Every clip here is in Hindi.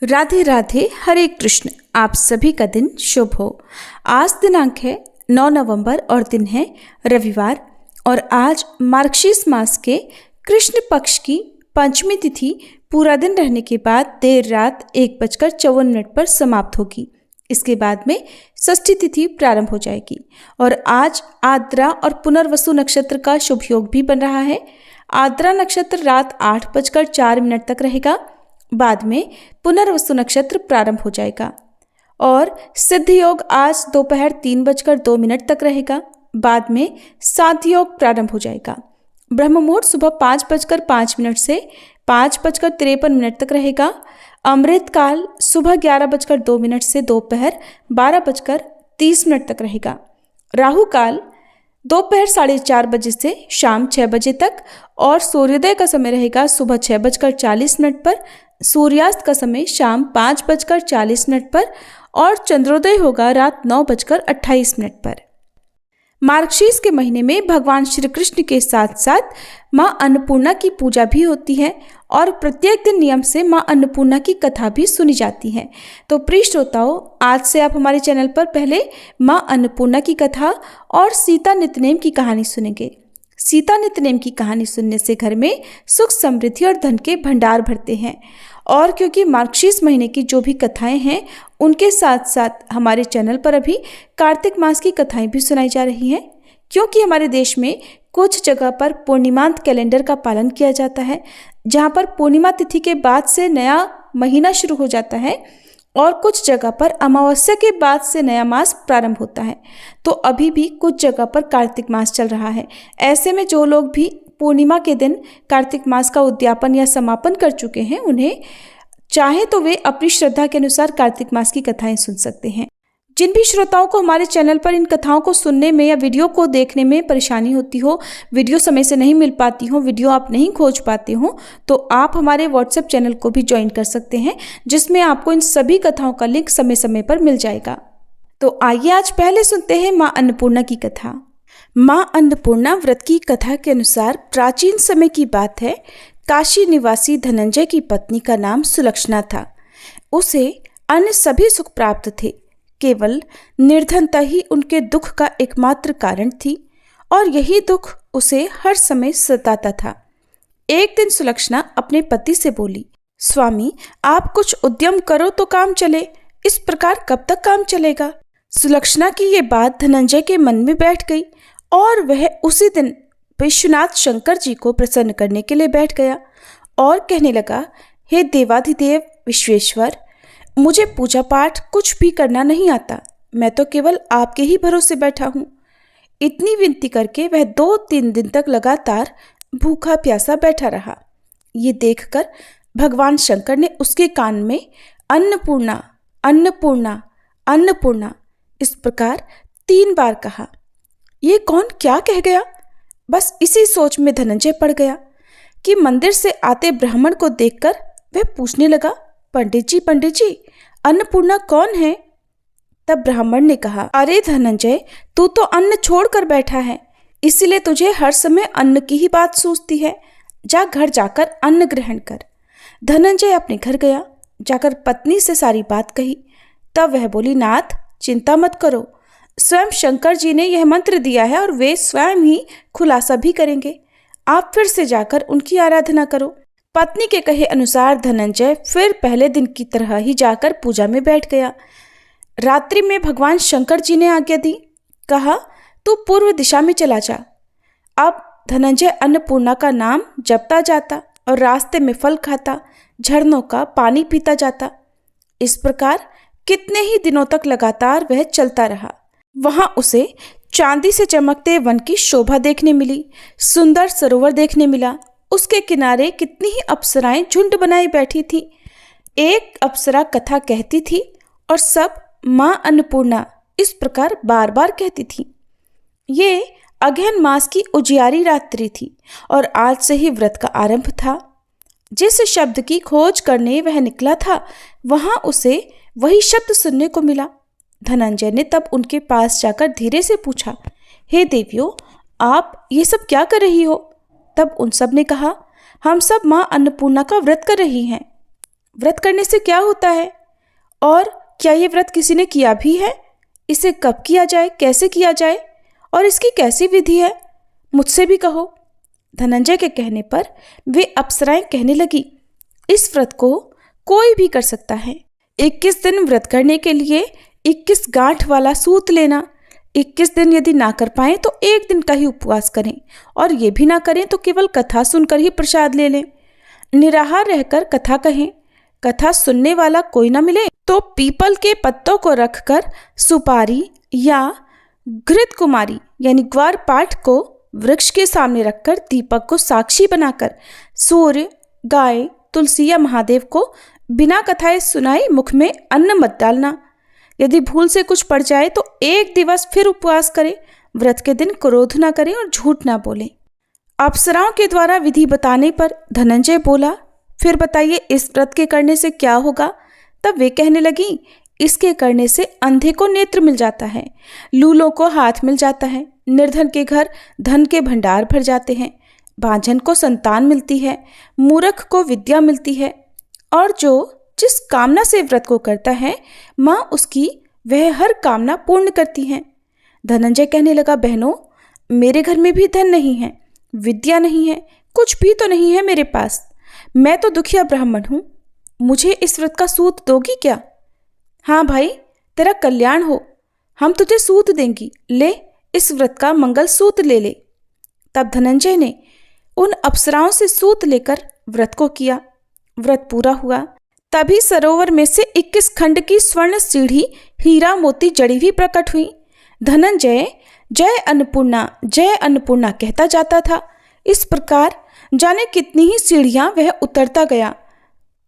राधे राधे, हरे कृष्ण। आप सभी का दिन शुभ हो। आज दिनांक है 9 नवंबर और दिन है रविवार। और आज मार्गशीर्ष मास के कृष्ण पक्ष की पंचमी तिथि पूरा दिन रहने के बाद देर रात 1:54 पर समाप्त होगी। इसके बाद में षष्ठी तिथि प्रारंभ हो जाएगी। और आज आद्रा और पुनर्वसु नक्षत्र का शुभ योग भी बन रहा है। आद्रा नक्षत्र रात 8:04 तक रहेगा। बाद में पुनर्वसु नक्षत्र प्रारंभ हो जाएगा। और सिद्ध योग आज दोपहर 3:02 तक रहेगा। बाद में साध्य योग प्रारंभ हो जाएगा। ब्रह्म मुहूर्त सुबह 5:05 से 5:53 तक रहेगा। अमृत काल सुबह 11:02 से दोपहर 12:30 तक रहेगा। राहु काल दोपहर 4:30 से शाम 6 बजे तक। और सूर्योदय का समय रहेगा सुबह 6:40 पर। सूर्यास्त का समय शाम 5:40 पर। और चंद्रोदय होगा रात 9:28 पर। मार्गशीर्ष के महीने में भगवान श्री कृष्ण के साथ साथ माँ अन्नपूर्णा की पूजा भी होती है। और प्रत्येक दिन नियम से माँ अन्नपूर्णा की कथा भी सुनी जाती है। तो प्रिय श्रोताओं, आज से आप हमारे चैनल पर पहले माँ अन्नपूर्णा की कथा और सीता नित्यनेम की कहानी सुनेंगे। सीता नित्यनेम की कहानी सुनने से घर में सुख, समृद्धि और धन के भंडार भरते हैं। और क्योंकि मार्गशीर्ष महीने की जो भी कथाएं हैं उनके साथ साथ हमारे चैनल पर अभी कार्तिक मास की कथाएं भी सुनाई जा रही हैं। क्योंकि हमारे देश में कुछ जगह पर पूर्णिमांत कैलेंडर का पालन किया जाता है, जहां पर पूर्णिमा तिथि के बाद से नया महीना शुरू हो जाता है। और कुछ जगह पर अमावस्या के बाद से नया मास प्रारंभ होता है। तो अभी भी कुछ जगह पर कार्तिक मास चल रहा है। ऐसे में जो लोग भी पूर्णिमा के दिन कार्तिक मास का उद्यापन या समापन कर चुके हैं, उन्हें चाहे तो वे अपनी श्रद्धा के अनुसार कार्तिक मास की कथाएं सुन सकते हैं। जिन भी श्रोताओं को हमारे चैनल पर इन कथाओं को सुनने में या वीडियो को देखने में परेशानी होती हो, वीडियो समय से नहीं मिल पाती हो, वीडियो आप नहीं खोज पाते हो, तो आप हमारे व्हाट्सएप चैनल को भी ज्वाइन कर सकते हैं, जिसमें आपको इन सभी कथाओं का लिंक समय समय पर मिल जाएगा। तो आइए आज पहले सुनते हैं माँ अन्नपूर्णा की कथा। माँ अन्नपूर्णा व्रत की कथा के अनुसार प्राचीन समय की बात है। काशी निवासी धनंजय की पत्नी का नाम सुलक्षणा था। उसे अन्य सभी सुख प्राप्त थे, केवल निर्धनता ही उनके दुख का एकमात्र कारण थी। और यही दुख उसे हर समय सताता था। एक दिन सुलक्षणा अपने पति से बोली, स्वामी, आप कुछ उद्यम करो तो काम चले, इस प्रकार कब तक काम चलेगा। सुलक्षणा की ये बात धनंजय के मन में बैठ गई और वह उसी दिन विश्वनाथ शंकर जी को प्रसन्न करने के लिए बैठ गया और कहने लगा, हे देवाधिदेव विश्वेश्वर, मुझे पूजा पाठ कुछ भी करना नहीं आता, मैं तो केवल आपके ही भरोसे बैठा हूँ। इतनी विनती करके वह 2-3 दिन तक लगातार भूखा प्यासा बैठा रहा। ये देखकर भगवान शंकर ने उसके कान में अन्नपूर्णा, अन्नपूर्णा, अन्नपूर्णा इस प्रकार 3 बार कहा। ये कौन क्या कह गया। बस इसी सोच में धनंजय पड़ गया कि मंदिर से आते ब्राह्मण को देखकर वह पूछने लगा, पंडित जी, अन्नपूर्णा कौन है। तब ब्राह्मण ने कहा, अरे धनंजय, तू तो अन्न छोड़कर बैठा है, इसीलिए तुझे हर समय अन्न की ही बात सूझती है। जा घर जाकर अन्न ग्रहण कर। धनंजय अपने घर गया, जाकर पत्नी से सारी बात कही। तब वह बोली, नाथ, चिंता मत करो, स्वयं शंकर जी ने यह मंत्र दिया है और वे स्वयं ही खुलासा भी करेंगे। आप फिर से जाकर उनकी आराधना करो। पत्नी के कहे अनुसार धनंजय फिर पहले दिन की तरह ही जाकर पूजा में बैठ गया। रात्रि में भगवान शंकर जी ने आज्ञा दी, कहा, तू पूर्व दिशा में चला जा। अब धनंजय अन्नपूर्णा का नाम जपता जाता और रास्ते में फल खाता, झरनों का पानी पीता जाता। इस प्रकार कितने ही दिनों तक लगातार वह चलता रहा। वहां उसे चांदी से चमकते वन की शोभा देखने मिली, सुंदर सरोवर देखने मिला। उसके किनारे कितनी ही अप्सराएं झुंड बनाई बैठी थी। एक अप्सरा कथा कहती थी और सब माँ अन्नपूर्णा इस प्रकार बार बार कहती थी। ये अगहन मास की उजियारी रात्रि थी और आज से ही व्रत का आरंभ था। जिस शब्द की खोज करने वह निकला था, वहां उसे वही शब्द सुनने को मिला। धनंजय ने तब उनके पास जाकर धीरे से पूछा, हे देवियों, आप ये सब क्या कर रही हो। तब उन सब ने कहा, हम सब माँ अन्नपूर्णा का व्रत कर रही हैं। व्रत करने से क्या होता है और क्या ये व्रत किसी ने किया भी है? इसे कब किया जाए, कैसे किया जाए और इसकी कैसी विधि है? मुझसे भी कहो। धनंजय के कहने पर वे अप्सराएं कहने लगी, इस व्रत को कोई भी कर सकता है। 21 दिन व्रत करने के लिए 21 गांठ वाला सूत लेना। 21 दिन यदि ना कर पाएं तो 1 दिन का ही उपवास करें, और ये भी ना करें तो केवल कथा सुनकर ही प्रसाद ले लें। निराहार रहकर कथा कहें। कथा सुनने वाला कोई ना मिले तो पीपल के पत्तों को रखकर सुपारी या घृत कुमारी यानी ग्वार पाठ को वृक्ष के सामने रखकर दीपक को साक्षी बनाकर सूर्य, गाय, तुलसी या महादेव को बिना कथाएं सुनाए मुख में अन्न मत डालना। यदि भूल से कुछ पड़ जाए तो 1 दिवस फिर उपवास करें। व्रत के दिन क्रोध ना करें और झूठ ना बोलें। अप्सराओं के द्वारा विधि बताने पर धनंजय बोला, फिर बताइए इस व्रत के करने से क्या होगा? तब वे कहने लगी, इसके करने से अंधे को नेत्र मिल जाता है, लूलों को हाथ मिल जाता है, निर्धन के घर धन के भंडार भर जाते हैं, बांझन को संतान मिलती है, मूर्ख को विद्या मिलती है, और जो जिस कामना से व्रत को करता है माँ उसकी वह हर कामना पूर्ण करती हैं। धनंजय कहने लगा, बहनों, मेरे घर में भी धन नहीं है, विद्या नहीं है, कुछ भी तो नहीं है मेरे पास। मैं तो दुखिया ब्राह्मण हूँ, मुझे इस व्रत का सूत दोगी क्या? हाँ भाई, तेरा कल्याण हो, हम तुझे सूत देंगी, ले इस व्रत का मंगल सूत ले ले। तब धनंजय ने उन अप्सराओं से सूत लेकर व्रत को किया। व्रत पूरा हुआ। तभी सरोवर में से 21 खंड की स्वर्ण सीढ़ी हीरा मोती जड़ी हुई प्रकट हुई। धनंजय जय अन्नपूर्णा कहता जाता था। इस प्रकार जाने कितनी ही सीढ़ियां वह उतरता गया।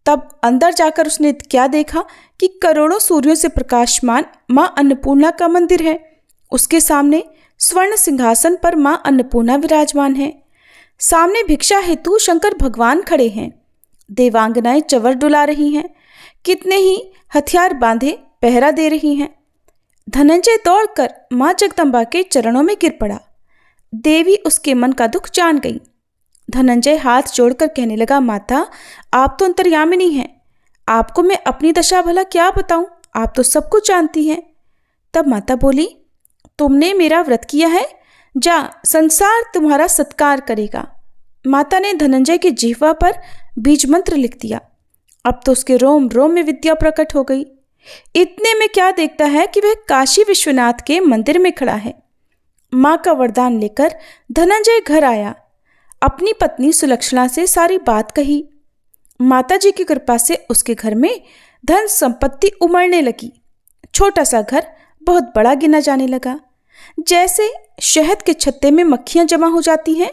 तब अंदर जाकर उसने क्या देखा कि करोड़ों सूर्यों से प्रकाशमान माँ अन्नपूर्णा का मंदिर है। उसके सामने स्वर्ण सिंहासन पर माँ अन्नपूर्णा विराजमान है। सामने भिक्षा हेतु शंकर भगवान खड़े हैं। देवांगनाएं चवर डुला रही हैं। कितने ही हथियार बांधे पहरा दे रही हैं। धनंजय दौड़कर माँ जगदम्बा के चरणों में गिर पड़ा। देवी उसके मन का दुख जान गई। धनंजय हाथ जोड़कर कहने लगा, माता, आप तो अंतर्यामिनी हैं, आपको मैं अपनी दशा भला क्या बताऊं, आप तो सब कुछ जानती हैं। तब माता बोली, तुमने मेरा व्रत किया है, जा संसार तुम्हारा सत्कार करेगा। माता ने धनंजय की जिह्वा पर बीज मंत्र लिख दिया। अब तो उसके रोम रोम में विद्या प्रकट हो गई। इतने में क्या देखता है कि वह काशी विश्वनाथ के मंदिर में खड़ा है। माँ का वरदान लेकर धनंजय घर आया। अपनी पत्नी सुलक्षणा से सारी बात कही। माता जी की कृपा से उसके घर में धन संपत्ति उमड़ने लगी। छोटा सा घर बहुत बड़ा गिना जाने लगा। जैसे शहद के छत्ते में मक्खियां जमा हो जाती हैं,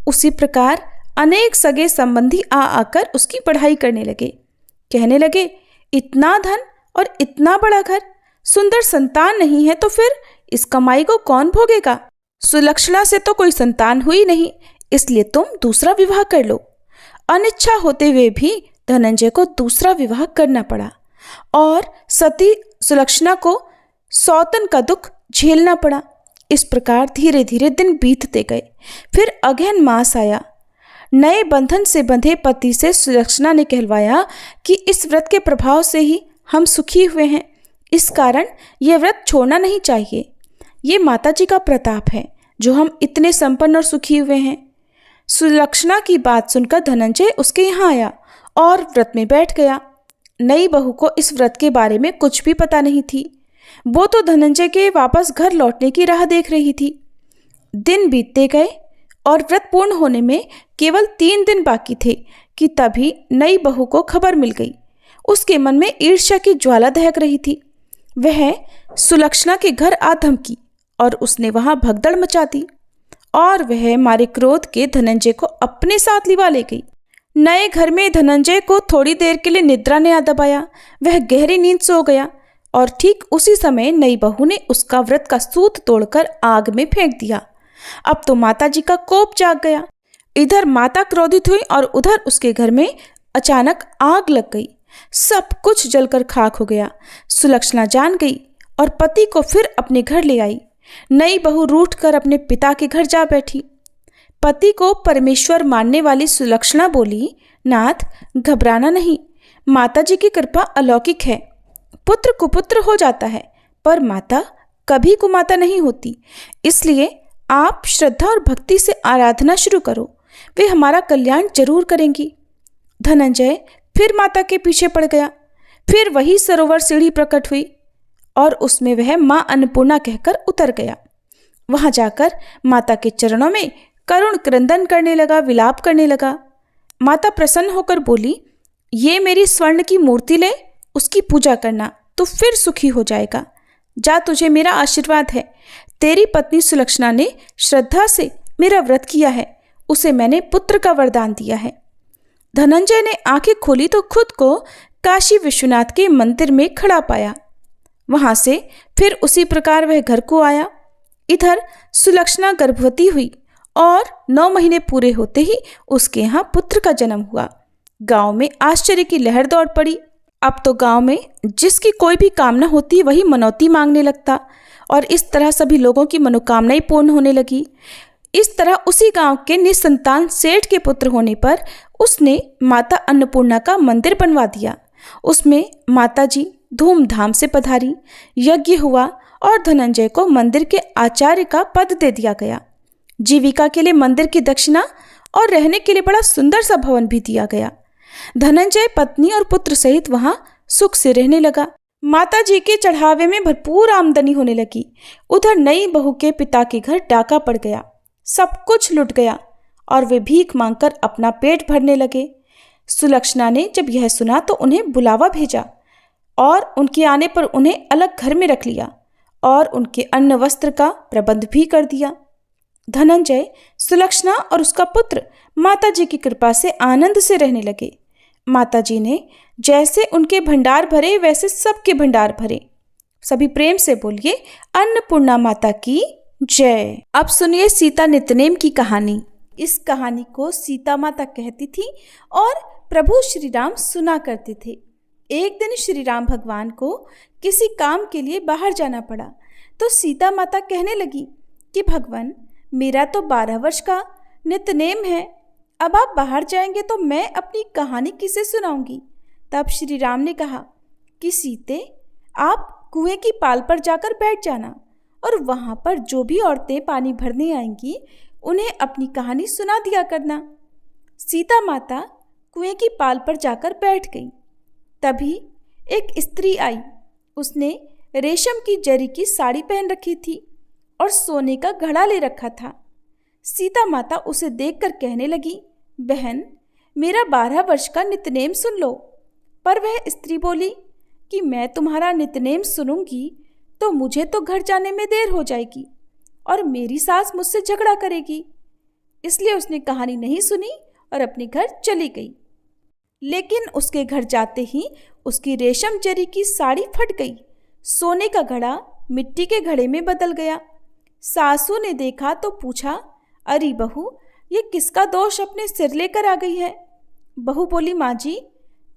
उसी प्रकार अनेक सगे संबंधी आ आकर उसकी पढ़ाई करने लगे। कहने लगे, इतना धन और इतना बड़ा घर, सुंदर संतान नहीं है तो फिर इस कमाई को कौन भोगेगा? सुलक्षणा से तो कोई संतान हुई नहीं, इसलिए तुम दूसरा विवाह कर लो। अनिच्छा होते हुए भी धनंजय को दूसरा विवाह करना पड़ा और सती सुलक्षणा को सौतन का दुख झेलना पड़ा। इस प्रकार धीरे धीरे दिन बीतते गए। फिर अगहन मास आया। नए बंधन से बंधे पति से सुलक्षणा ने कहलवाया कि इस व्रत के प्रभाव से ही हम सुखी हुए हैं, इस कारण यह व्रत छोड़ना नहीं चाहिए। ये माता जी का प्रताप है जो हम इतने संपन्न और सुखी हुए हैं। सुलक्षणा की बात सुनकर धनंजय उसके यहाँ आया और व्रत में बैठ गया। नई बहू को इस व्रत के बारे में कुछ भी पता नहीं थी। वो तो धनंजय के वापस घर लौटने की राह देख रही थी। दिन बीतते गए और व्रत पूर्ण होने में केवल 3 दिन बाकी थे कि तभी नई बहू को खबर मिल गई। उसके मन में ईर्ष्या की ज्वाला दहक रही थी। वह सुलक्षणा के घर आ धमकी और उसने वहां भगदड़ मचा दी और वह मारे क्रोध के धनंजय को अपने साथ लिवा ले गई। नए घर में धनंजय को थोड़ी देर के लिए निद्रा ने आ दबाया। वह गहरी नींद सो गया और ठीक उसी समय नई बहू ने उसका व्रत का सूत तोड़कर आग में फेंक दिया। अब तो माता जी का कोप जाग गया। इधर माता क्रोधित हुई और उधर उसके घर में अचानक आग लग गई। सब कुछ जलकर खाक हो गया। सुलक्षणा जान गई और पति को फिर अपने घर ले आई। नई बहू रूठ कर अपने पिता के घर जा बैठी। पति को परमेश्वर मानने वाली सुलक्षणा बोली, नाथ, घबराना नहीं, माता जी की कृपा अलौकिक है। पुत्र कुपुत्र हो जाता है, पर माता कभी कुमाता नहीं होती। इसलिए आप श्रद्धा और भक्ति से आराधना शुरू करो, वे हमारा कल्याण जरूर करेंगी। धनंजय फिर माता के पीछे पड़ गया। फिर वही सरोवर सीढ़ी प्रकट हुई और उसमें वह माँ अन्नपूर्णा कहकर उतर गया। वहां जाकर माता के चरणों में करुण क्रंदन करने लगा, विलाप करने लगा। माता प्रसन्न होकर बोली, ये मेरी स्वर्ण की मूर्ति ले, उसकी पूजा करना तो फिर सुखी हो जाएगा। जा, तुझे मेरा आशीर्वाद है। तेरी पत्नी सुलक्षणा ने श्रद्धा से मेरा व्रत किया है, उसे मैंने पुत्र का वरदान दिया है। धनंजय ने आंखें खोली तो खुद को काशी विश्वनाथ के मंदिर में खड़ा पाया। वहां से फिर उसी प्रकार वह घर को आया। इधर सुलक्षणा गर्भवती हुई और 9 महीने पूरे होते ही उसके यहाँ पुत्र का जन्म हुआ। गांव में आश्चर्य की लहर दौड़ पड़ी। अब तो गांव में जिसकी कोई भी कामना होती वही मनौती मांगने लगता और इस तरह सभी लोगों की मनोकामनाएं पूर्ण होने लगी। इस तरह उसी गांव के निसंतान सेठ के पुत्र होने पर उसने माता अन्नपूर्णा का मंदिर बनवा दिया। उसमें माता जी धूमधाम से पधारी, यज्ञ हुआ और धनंजय को मंदिर के आचार्य का पद दे दिया गया। जीविका के लिए मंदिर की दक्षिणा और रहने के लिए बड़ा सुंदर सा भवन भी दिया गया। धनंजय पत्नी और पुत्र सहित वहां सुख से रहने लगा। माता जी के चढ़ावे में भरपूर आमदनी होने लगी। उधर नई बहू के पिता के घर डाका पड़ गया, सब कुछ लुट गया और वे भीख मांगकर अपना पेट भरने लगे। सुलक्षणा ने जब यह सुना तो उन्हें बुलावा भेजा और उनके आने पर उन्हें अलग घर में रख लिया और उनके अन्न वस्त्र का प्रबंध भी कर दिया। धनंजय, सुलक्षणा और उसका पुत्र माता जी की कृपा से आनंद से रहने लगे। माता जी ने जैसे उनके भंडार भरे वैसे सबके भंडार भरे। सभी प्रेम से बोलिए, अन्नपूर्णा माता की जय। अब सुनिए सीता नितनेम की कहानी। इस कहानी को सीता माता कहती थी और प्रभु श्री राम सुना करते थे। एक दिन श्री राम भगवान को किसी काम के लिए बाहर जाना पड़ा तो सीता माता कहने लगी कि भगवान, मेरा तो 12 वर्ष का नितनेम है, अब आप बाहर जाएंगे तो मैं अपनी कहानी किसे सुनाऊंगी। तब श्री राम ने कहा कि सीते, आप कुएं की पाल पर जाकर बैठ जाना और वहां पर जो भी औरतें पानी भरने आएंगी उन्हें अपनी कहानी सुना दिया करना। सीता माता कुएं की पाल पर जाकर बैठ गई। तभी एक स्त्री आई। उसने रेशम की जरी की साड़ी पहन रखी थी और सोने का घड़ा ले रखा था। सीता माता उसे देखकर कहने लगी, बहन, मेरा 12 वर्ष का नितनेम सुन लो। पर वह स्त्री बोली कि मैं तुम्हारा नितनेम सुनूंगी तो मुझे तो घर जाने में देर हो जाएगी और मेरी सास मुझसे झगड़ा करेगी। इसलिए उसने कहानी नहीं सुनी और अपने घर चली गई। लेकिन उसके घर जाते ही उसकी रेशम जरी की साड़ी फट गई। सोने का घड़ा मिट्टी के घड़े में बदल गया। सासू ने देखा तो पूछा, अरे बहू, ये किसका दोष अपने सिर लेकर आ गई है। बहू बोली, माँ जी,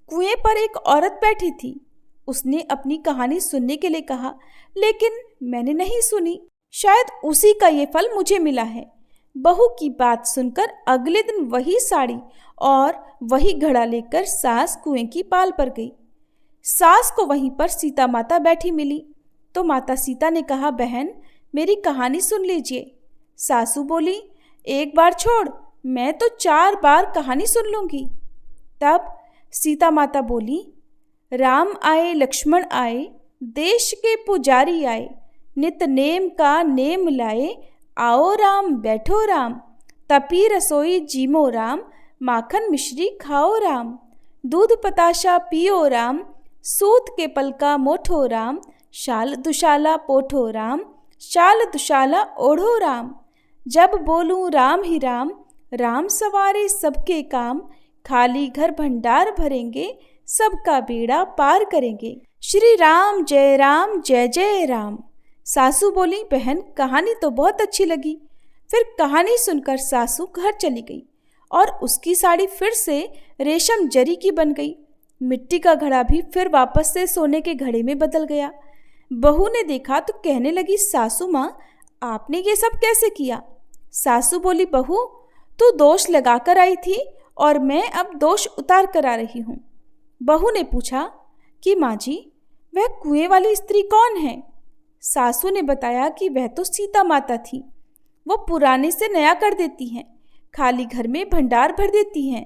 कुएं पर एक औरत बैठी थी। उसने अपनी कहानी सुनने के लिए कहा, लेकिन मैंने नहीं सुनी। शायद उसी का ये फल मुझे मिला है। बहू की बात सुनकर अगले दिन वही साड़ी और वही घड़ा लेकर सास कुएं की पाल पर गई। सास को वहीं पर सीता माता बैठी मिली तो माता सीता ने कहा, बहन, मेरी कहानी सुन लीजिए। सासू बोली, एक बार छोड़, मैं तो 4 बार कहानी सुन लूंगी। तब सीता माता बोली, राम आए लक्ष्मण आए, देश के पुजारी आए, नित नेम का नेम लाए, आओ राम बैठो राम, तपी रसोई जीमो राम, माखन मिश्री खाओ राम, दूध पताशा पियो राम, सूत के पलका मोठो राम, शाल दुशाला पोठो राम, शाल दुशाला ओढ़ो राम, जब बोलूं राम ही राम, राम सवारे सबके काम, खाली घर भंडार भरेंगे, सबका बेड़ा पार करेंगे। श्री राम जय जय राम। सासू बोली, बहन, कहानी तो बहुत अच्छी लगी। फिर कहानी सुनकर सासू घर चली गई और उसकी साड़ी फिर से रेशम जरी की बन गई। मिट्टी का घड़ा भी फिर वापस से सोने के घड़े में बदल गया। बहू ने देखा तो कहने लगी, सासू माँ, आपने ये सब कैसे किया। सासू बोली, बहू, तू दोष लगा कर आई थी और मैं अब दोष उतार कर आ रही हूँ। बहू ने पूछा कि माँ जी, वह कुएं वाली स्त्री कौन है? सासू ने बताया कि वह तो सीता माता थी। वो पुराने से नया कर देती हैं, खाली घर में भंडार भर देती हैं।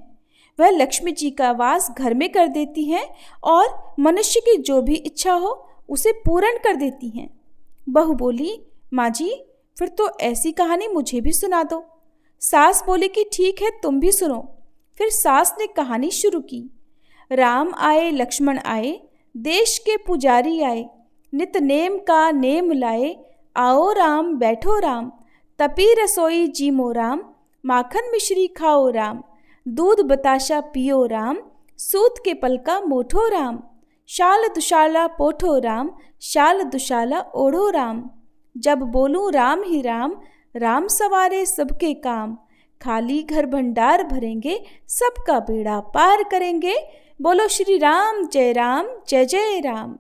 वह लक्ष्मी जी का वास घर में कर देती हैं और मनुष्य की जो भी इच्छा हो उसे पूर्ण कर देती हैं। बहू बोली, माँ जी, फिर तो ऐसी कहानी मुझे भी सुना दो। सास बोली कि ठीक है, तुम भी सुनो। फिर सास ने कहानी शुरू की। राम आए लक्ष्मण आए, देश के पुजारी आए, नित नेम का नेम लाए, आओ राम बैठो राम, तपी रसोई जीमो राम, माखन मिश्री खाओ राम, दूध बताशा पियो राम, सूत के पल का मोठो राम, शाल दुशाला पोठो राम, शाल दुशाला ओढ़ो राम। जब बोलूं राम ही राम, राम सवारे सबके काम, खाली घर भंडार भरेंगे, सबका बेड़ा पार करेंगे, बोलो श्री राम जय जय राम।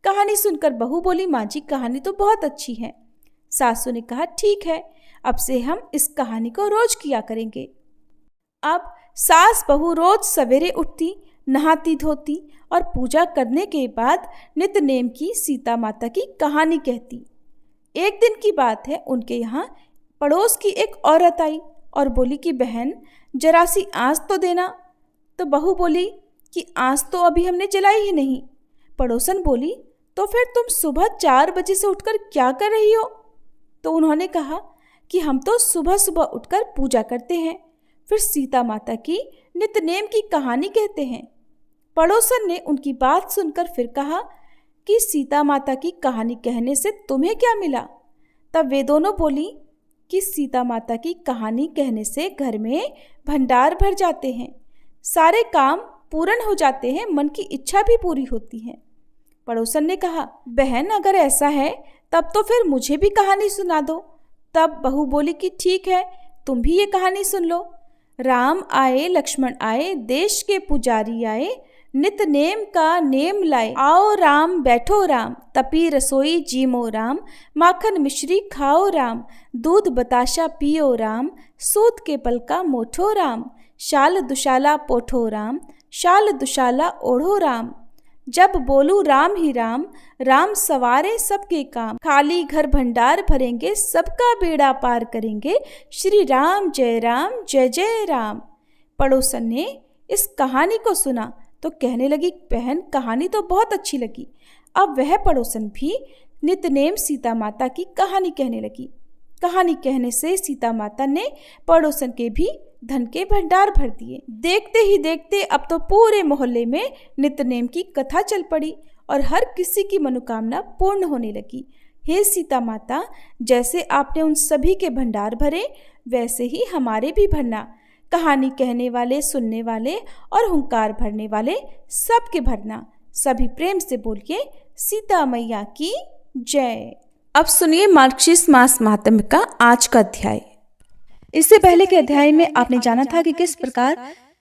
कहानी सुनकर बहू बोली, माँ जी, कहानी तो बहुत अच्छी है। सासू ने कहा, ठीक है, अब से हम इस कहानी को रोज किया करेंगे। अब सास बहू रोज सवेरे उठती, नहाती धोती और पूजा करने के बाद नित नेम की सीता माता की कहानी कहती। एक दिन की बात है, उनके यहाँ पड़ोस की एक औरत आई और बोली कि बहन, जरा सी आँच तो देना। तो बहू बोली कि आँच तो अभी हमने जलाई ही नहीं। पड़ोसन बोली, तो फिर तुम सुबह 4 बजे से उठकर क्या कर रही हो? तो उन्होंने कहा कि हम तो सुबह सुबह उठकर पूजा करते हैं, फिर सीता माता की नित्यनेम की कहानी कहते हैं। पड़ोसन ने उनकी बात सुनकर फिर कहा कि सीता माता की कहानी कहने से तुम्हें क्या मिला? तब वे दोनों बोली कि सीता माता की कहानी कहने से घर में भंडार भर जाते हैं, सारे काम पूर्ण हो जाते हैं, मन की इच्छा भी पूरी होती है। पड़ोसन ने कहा, बहन, अगर ऐसा है तब तो फिर मुझे भी कहानी सुना दो। तब बहू बोली कि ठीक है, तुम भी ये कहानी सुन लो। राम आए लक्ष्मण आए, देश के पुजारी आए, नित नेम का नेम लाए, आओ राम बैठो राम, तपी रसोई जीमो राम, माखन मिश्री खाओ राम, दूध बताशा पियो राम, सूत के पल का मोठो राम, शाल दुशाला पोठो राम, शाल दुशाला ओढ़ो राम। जब बोलूं राम ही राम, राम सवारे सबके काम, खाली घर भंडार भरेंगे, सबका बेड़ा पार करेंगे, श्री राम जय जय राम। पड़ोसन ने इस कहानी को सुना तो कहने लगी, बहन, कहानी तो बहुत अच्छी लगी। अब वह पड़ोसन भी नित्यनेम सीता माता की कहानी कहने लगी। कहानी कहने से सीता माता ने पड़ोसन के भी धन के भंडार भर दिए। देखते ही देखते अब तो पूरे मोहल्ले में नित्यनेम की कथा चल पड़ी और हर किसी की मनोकामना पूर्ण होने लगी। हे सीता माता, जैसे आपने उन सभी के भंडार भरे, वैसे ही हमारे भी भरना। कहानी कहने वाले, सुनने वाले और हुंकार भरने वाले सबके भरना। सभी प्रेम से बोलिए, सीता मैया की जय। अब सुनिए मार्गशीर्ष मास महात्म्य का आज का अध्याय। इससे पहले के अध्याय में आपने जाना था कि किस प्रकार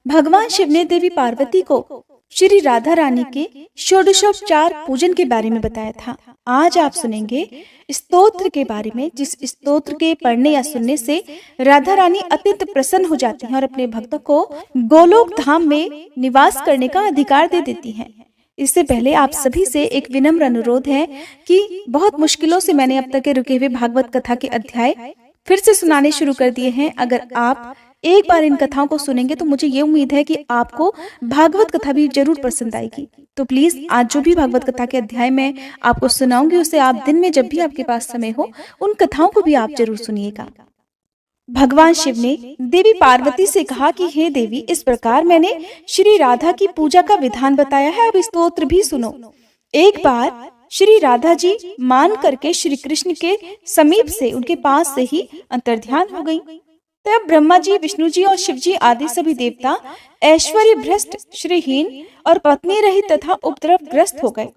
भगवान शिव ने देवी पार्वती को श्री राधा रानी के षोडशोपचार पूजन के बारे में बताया था। आज आप सुनेंगे स्तोत्र के बारे में, जिस स्तोत्र के पढ़ने या सुनने से राधा रानी अत्यंत प्रसन्न हो जाती हैं और अपने भक्तों को गोलोक धाम में निवास करने का अधिकार दे देती हैं। इससे पहले आप सभी से एक विनम्र अनुरोध है कि बहुत मुश्किलों से मैंने अब तक के रुके हुए भागवत कथा के अध्याय फिर से सुनाने शुरू कर दिए हैं। अगर आप एक बार इन कथाओं को सुनेंगे तो मुझे ये उम्मीद है कि आपको भागवत कथा भी जरूर पसंद आएगी। तो प्लीज आज जो भी भागवत कथा के अध्याय मैं आपको सुनाऊंगी उसे आप दिन में जब भी आपके पास समय हो उन कथाओं को भी आप जरूर सुनिएगा। भगवान शिव ने देवी पार्वती से कहा कि हे देवी, इस प्रकार मैंने श्री राधा की पूजा का विधान बताया है, अब स्तोत्र भी सुनो। एक बार श्री राधा जी मान करके श्री कृष्ण के समीप से, उनके पास से ही अंतर्ध्यान हो गई। तब ब्रह्मा जी, विष्णु जी और शिव जी आदि सभी देवता ऐश्वर्य भ्रष्ट, श्रीहीन और पत्नी रहित तथा उपद्रवग्रस्त हो गए।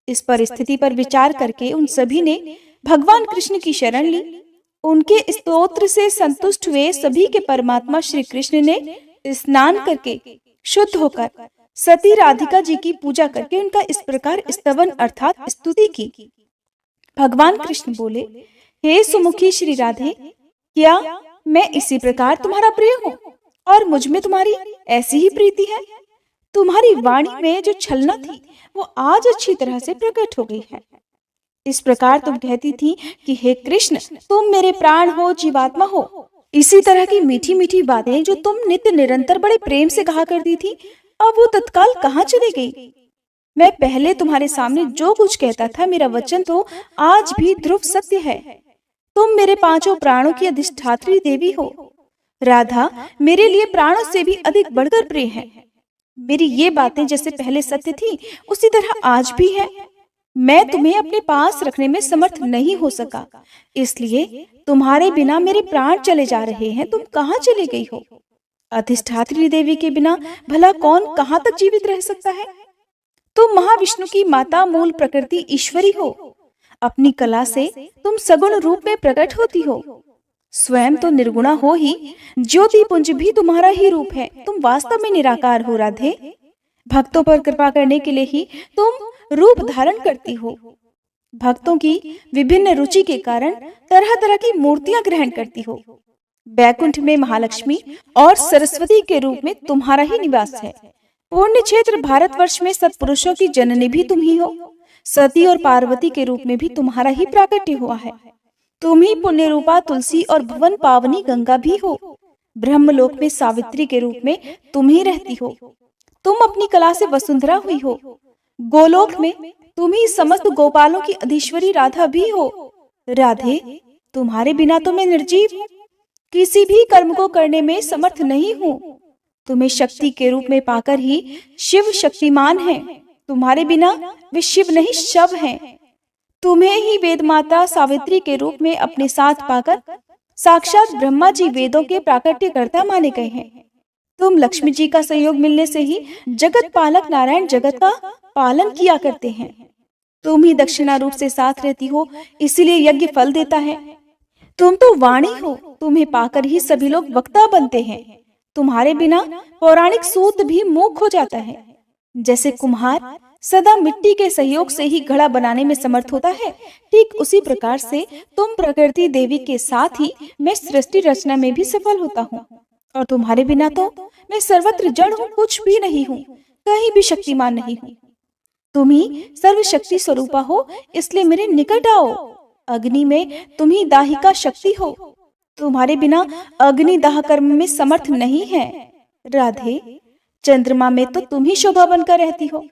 इस परिस्थिति पर विचार करके उन सभी ने भगवान कृष्ण की शरण ली। उनके स्तोत्र से संतुष्ट हुए सभी के परमात्मा श्री कृष्ण ने स्नान करके शुद्ध होकर सती राधिका जी की पूजा करके उनका इस प्रकार स्तवन अर्थात स्तुति की। भगवान कृष्ण बोले, हे सुमुखी श्री राधे, क्या मैं इसी प्रकार तुम्हारा प्रिय हूँ और मुझ में तुम्हारी ऐसी ही प्रीति है? तुम्हारी वाणी में जो छलना थी वो आज अच्छी तरह से प्रकट हो गई है। इस प्रकार तुम कहती थी कि हे कृष्ण, तुम मेरे प्राण हो, जीवात्मा हो। इसी तरह की मीठी मीठी बातें जो तुम नित्य निरंतर बड़े प्रेम से कहा करती थी, अब वो तत्काल कहाँ चली गई? मैं पहले तुम्हारे सामने जो कुछ कहता था, मेरा वचन तो आज भी ध्रुव सत्य है। तुम मेरे पांचों प्राणों की अधिष्ठात्री देवी हो। राधा मेरे लिए प्राणों से भी अधिक बढ़कर प्रिय है। मेरी ये बातें जैसे पहले सत्य थी, उसी तरह आज भी है। मैं तुम्हें अपने पास रखने में समर्थ नहीं हो सका, इसलिए तुम्हारे बिना मेरे प्राण चले जा रहे हैं। तुम कहाँ चली गई हो? अधिष्ठात्री देवी के बिना भला कौन कहाँ तक जीवित रह सकता है? तुम महाविष्णु की माता, मूल प्रकृति ईश्वरी हो। अपनी कला से तुम सगुण रूप में प्रकट होती हो। स्वयं तो निर्गुणा हो ही, ज्योति पुंज भी तुम्हारा ही रूप है। तुम वास्तव में निराकार हो राधे। भक्तों पर कृपा करने के लिए ही तुम रूप धारण करती हो। भक्तों की विभिन्न रुचि के कारण तरह तरह की मूर्तियां ग्रहण करती हो। बैकुंठ में महालक्ष्मी और सरस्वती के रूप में तुम्हारा ही निवास है। पुण्य क्षेत्र भारतवर्ष में सत्पुरुषों की जननी भी तुम ही हो। सती और पार्वती के रूप में भी तुम्हारा ही प्राकट्य हुआ है। तुम ही पुण्य रूपा तुलसी और भुवन पावनी गंगा भी हो। ब्रह्मलोक में सावित्री के रूप में तुम ही रहती हो। तुम अपनी कला से वसुंधरा हुई हो। गोलोक में तुम ही समस्त गोपालों की अधीश्वरी राधा भी हो। राधे, तुम्हारे बिना तो मैं निर्जीव हूँ, किसी भी कर्म को करने में समर्थ नहीं हूँ। तुम्हें शक्ति के रूप में पाकर ही शिव शक्तिमान है। तुम्हारे बिना वे शिव नहीं, शव हैं। तुम्हें ही वेद माता सावित्री के रूप में अपने साथ पाकर साक्षात ब्रह्मा जी वेदों के प्राकट्यकर्ता माने गए हैं। तुम लक्ष्मी जी का सहयोग मिलने से ही जगत पालक नारायण जगत का पालन किया करते हैं। तुम ही दक्षिणा रूप से साथ रहती हो, इसीलिए यज्ञ फल देता है। तुम तो वाणी हो, तुम्हें पाकर ही सभी लोग वक्ता बनते हैं। तुम्हारे बिना पौराणिक सूत भी मूक हो जाता है। जैसे कुम्हार सदा मिट्टी के सहयोग से ही घड़ा बनाने में समर्थ होता है, ठीक उसी प्रकार से तुम प्रकृति देवी के साथ ही मैं सृष्टि रचना में भी सफल होता हूँ। और तुम्हारे बिना तो मैं सर्वत्र जड़ हूँ, कुछ भी नहीं हूँ, कहीं भी शक्तिमान नहीं हूँ। तुम ही सर्वशक्ति स्वरूपा हो, इसलिए मेरे निकट आओ। अग्नि में तुम ही दाहिका शक्ति हो। तुम्हारे बिना अग्नि दाह कर्म में समर्थ नहीं है। राधे, चंद्रमा में तो तुम ही शोभा बनकर रहती हो,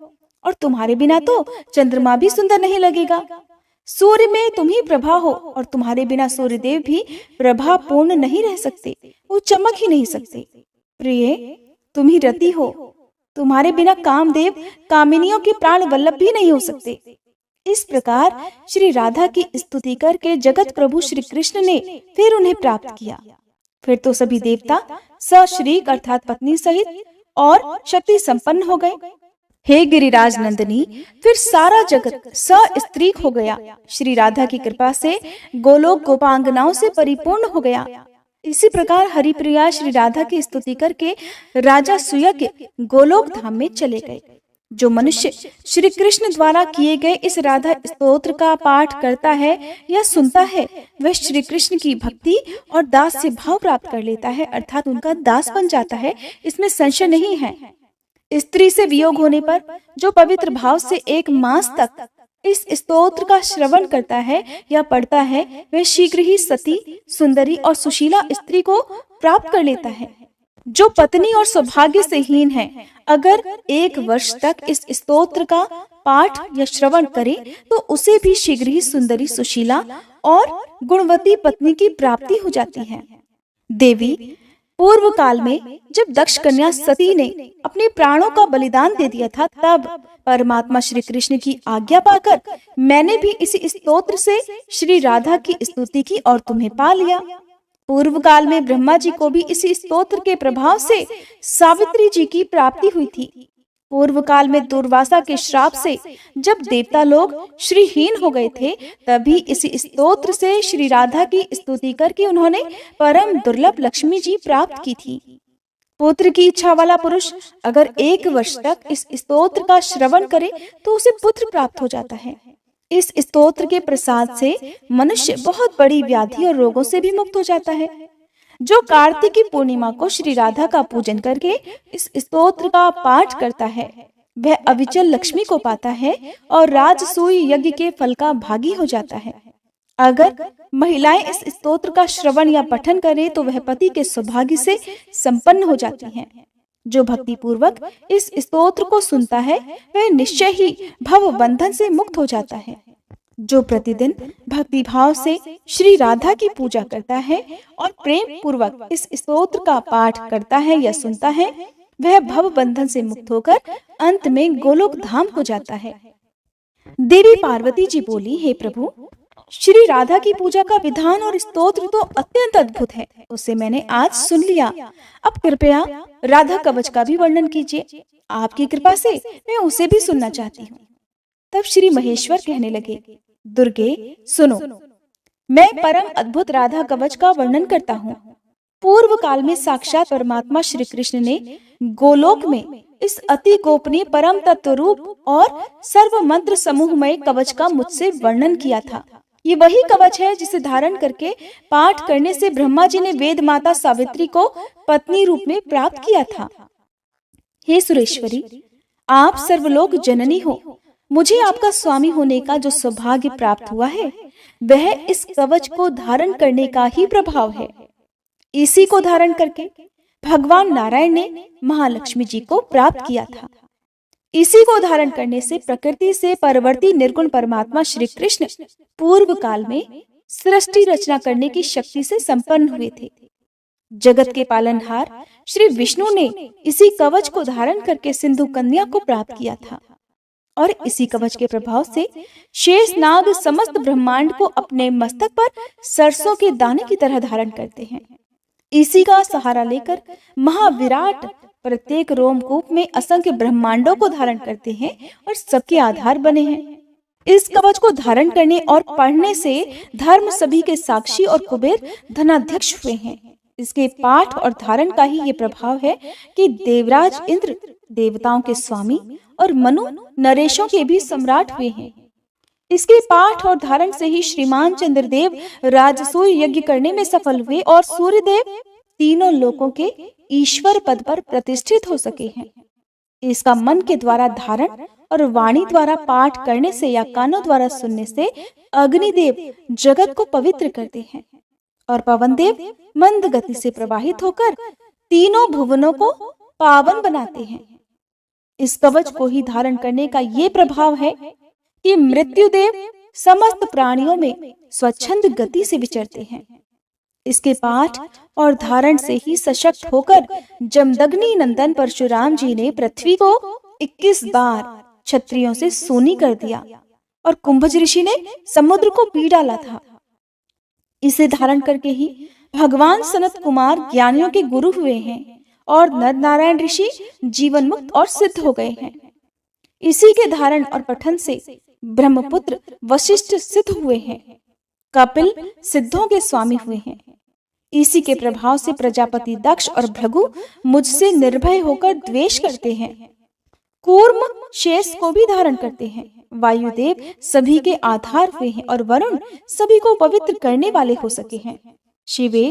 और तुम्हारे बिना तो चंद्रमा भी सुंदर नहीं लगेगा। सूर्य में तुम ही प्रभा हो, और तुम्हारे बिना सूर्यदेव भी प्रभा पूर्ण नहीं रह सकते, वो चमक ही नहीं सकते। प्रिय, तुम ही रति हो। तुम्हारे बिना कामदेव कामिनियों के प्राण वल्लभ भी नहीं हो सकते। इस प्रकार श्री राधा की स्तुति करके जगत प्रभु श्री कृष्ण ने फिर उन्हें प्राप्त किया। फिर तो सभी देवता सश्रीक अर्थात पत्नी सहित और शक्ति संपन्न हो गए। हे गिरिराज नंदिनी, फिर सारा जगत सस्त्रीक हो गया। श्री राधा की कृपा से गोलोक गोपांगनाओं से परिपूर्ण हो गया। इसी प्रकार हरिप्रिया श्री राधा की स्तुति करके राजा सुयज्ञ गोलोक धाम में चले गए। जो मनुष्य श्री कृष्ण द्वारा किए गए इस राधा स्तोत्र का पाठ करता है या सुनता है, वह श्री कृष्ण की भक्ति और दास से भाव प्राप्त कर लेता है, अर्थात उनका दास बन जाता है। इसमें संशय नहीं है। स्त्री से वियोग होने पर जो पवित्र भाव से 1 मास तक इस स्तोत्र का श्रवण करता है या पढ़ता है, वह शीघ्र ही सती, सुंदरी और सुशीला स्त्री को प्राप्त कर लेता है। जो पत्नी और सौभाग्य से हीन है, अगर 1 वर्ष तक इस स्तोत्र का पाठ या श्रवण करे, तो उसे भी शीघ्र ही सुंदरी, सुशीला और गुणवती पत्नी की प्राप्ति हो जाती है। देवी, पूर्व काल में जब दक्ष कन्या सती ने अपने प्राणों का बलिदान दे दिया था, तब परमात्मा श्री कृष्ण की आज्ञा पाकर मैंने भी इसी स्तोत्र से श्री राधा की स्तुति की और तुम्हें पा लिया। पूर्व काल में ब्रह्मा जी को भी इसी स्तोत्र के प्रभाव से सावित्री जी की प्राप्ति हुई थी। पूर्व काल में दुर्वासा के श्राप से जब देवता लोग श्रीहीन हो गए थे, तभी इसी स्तोत्र से श्री राधा की स्तुति करके उन्होंने परम दुर्लभ लक्ष्मी जी प्राप्त की थी। पुत्र की इच्छा वाला पुरुष अगर 1 वर्ष तक इस स्तोत्र का श्रवण करे, तो उसे पुत्र प्राप्त हो जाता है। इस स्तोत्र के प्रसाद से मनुष्य बहुत बड़ी व्याधि और रोगों से भी मुक्त हो जाता है। जो कार्तिकी पूर्णिमा को श्री राधा का पूजन करके इस स्तोत्र का पाठ करता है वह अविचल लक्ष्मी को पाता है और राजसूय यज्ञ के फल का भागी हो जाता है। अगर महिलाएं इस स्तोत्र का श्रवण या पठन करें तो वह पति के सौभाग्य से संपन्न हो जाती हैं। जो भक्ति पूर्वक इस स्तोत्र को सुनता है वह निश्चय ही भव बंधन से मुक्त हो जाता है। जो प्रतिदिन भक्ति भाव से श्री राधा की पूजा करता है और प्रेम पूर्वक इस स्तोत्र का पाठ करता है या सुनता है वह भव बंधन से मुक्त होकर अंत में गोलोक धाम हो जाता है। देवी पार्वती जी बोली, हे प्रभु, श्री राधा की पूजा का विधान और स्तोत्र तो अत्यंत अद्भुत है, उसे मैंने आज सुन लिया। अब कृपया राधा कवच का भी वर्णन कीजिए, आपकी कृपा से मैं उसे भी सुनना चाहती हूँ। तब श्री महेश्वर कहने लगे, दुर्गे सुनो, मैं परम अद्भुत राधा कवच का वर्णन करता हूँ। पूर्व काल में साक्षात परमात्मा श्री कृष्ण ने गोलोक में इस अति गोपनीय परम तत्व रूप और सर्व मंत्र समूहमय कवच का मुझसे वर्णन किया था। ये वही कवच है जिसे धारण करके पाठ करने से ब्रह्मा जी ने वेद माता सावित्री को पत्नी रूप में प्राप्त किया था। हे सुरेश्वरी, आप सर्वलोक जननी हो, मुझे आपका स्वामी होने का जो सौभाग्य प्राप्त हुआ है वह इस कवच को धारण करने का ही प्रभाव है। इसी को धारण करके भगवान नारायण ने महालक्ष्मी जी को प्राप्त किया था। इसी को धारण करने से प्रकृति से परवर्ती निर्गुण परमात्मा श्री कृष्ण पूर्व काल में सृष्टि रचना करने की शक्ति से संपन्न हुए थे। जगत के पालनहार श्री विष्णु ने इसी कवच को धारण करके सिंधु कन्या को प्राप्त किया था और इसी कवच के प्रभाव से शेष नाग समस्त ब्रह्मांड को अपने मस्तक पर सरसों के दाने की तरह धारण करते हैं। इसी का सहारा लेकर महाविराट प्रत्येक रोमकूप में असंख्य ब्रह्मांडों को धारण करते हैं और सबके आधार बने हैं। इस कवच को धारण करने और पढ़ने से धर्म सभी के साक्षी और कुबेर धनाध्यक्ष हुए हैं। इसके पाठ और धारण का ही ये प्रभाव है कि देवराज इंद्र देवताओं के स्वामी और मनु नरेशों के भी सम्राट हुए हैं। इसके पाठ और धारण से ही श्रीमान चंद्रदेव राजसूय यज्ञ करने में सफल हुए और सूर्यदेव तीनों लोकों के ईश्वर पद पर प्रतिष्ठित हो सके हैं। इसका मन के द्वारा धारण और वाणी द्वारा पाठ करने से या कानों द्वारा सुनने से अग्निदेव जगत को पवित्र करते हैं और पवन देव मंद गति से प्रवाहित होकर तीनों भुवनों को पावन बनाते हैं। इस कवच को ही धारण करने का ये प्रभाव है कि मृत्युदेव समस्त प्राणियों में स्वच्छंद गति से विचरते हैं। इसके पाठ और धारण से ही सशक्त होकर जमदग्नि नंदन परशुराम जी ने पृथ्वी को 21 बार क्षत्रियों से सूनी कर दिया और कुंभज ऋषि ने समुद्र को पी डाला था। इसे धारण करके ही भगवान सनत कुमार ज्ञानियों के गुरु हुए हैं और नर नारायण ऋषि जीवन मुक्त और सिद्ध हो गए हैं। इसी के धारण और पठन से ब्रह्मपुत्र वशिष्ठ सिद्ध हुए हैं, कपिल सिद्धों के स्वामी हुए हैं। इसी के प्रभाव से प्रजापति दक्ष और भृगु मुझसे निर्भय होकर द्वेष करते हैं। कूर्म शेष को भी धारण करते हैं। वायुदेव सभी के आधार हुए हैं और वरुण सभी को पवित्र करने वाले हो सके हैं। शिवे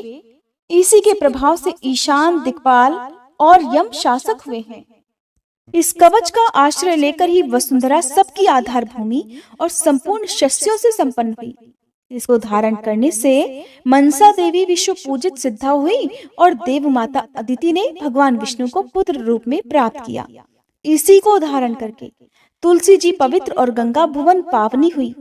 इसी के प्रभाव से ईशान दिक्पाल और यम शासक हुए हैं। इस कवच का आश्रय लेकर ही वसुंधरा सबकी आधार भूमि और संपूर्ण शस्यों से संपन्न हुई। इसको धारण करने से मनसा देवी विश्व पूजित सिद्धा हुई और देव माता अदिति ने भगवान विष्णु को पुत्र रूप में प्राप्त किया। इसी को धारण करके तुलसी जी पवित्र और गंगा भुवन पावनी हुई।